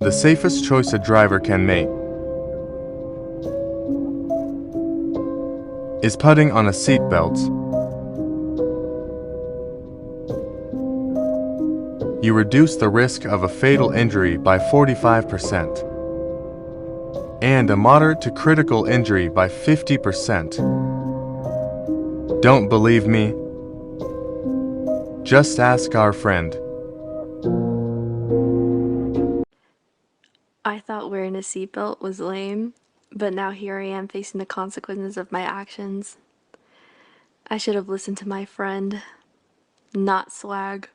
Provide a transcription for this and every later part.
The safest choice a driver can make is putting on a seatbelt. You reduce the risk of a fatal injury by 45% and a moderate to critical injury by 50%. Don't believe me? Just ask our friend. I thought wearing a seatbelt was lame, but now here I am facing the consequences of my actions. I should have listened to my friend, not swag.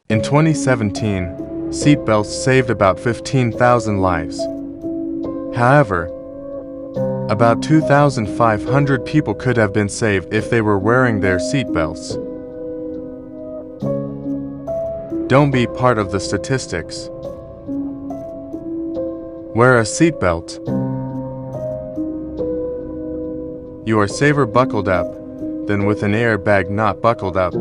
In 2017, seatbelts saved about 15,000 lives. However, about 2,500 people could have been saved if they were wearing their seatbelts. Don't be part of the statistics. Wear a seatbelt. You are safer buckled up than with an airbag not buckled up.